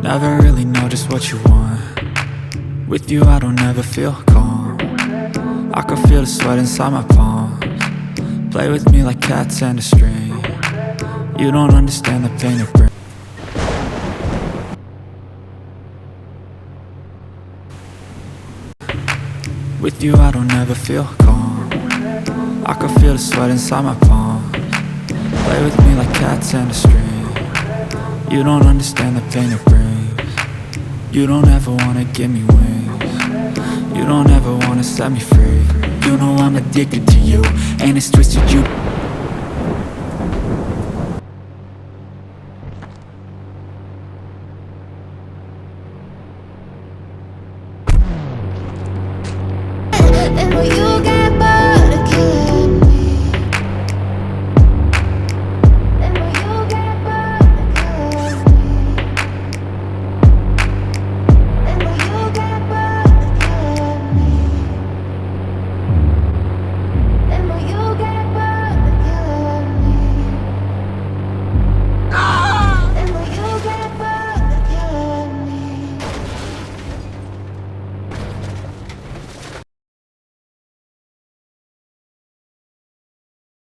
Never really know just what you want. With you I don't ever feel calm. I can feel the sweat inside my palms. Play with me like cats and a string. You don't understand the pain it brings. With you I don't ever feel calm. I can feel the sweat inside my palms. Play with me like cats and a string. You don't understand the pain it brings. You don't ever wanna give me wings. You don't ever wanna set me free. You know I'm addicted to you, and it's twisted you. And you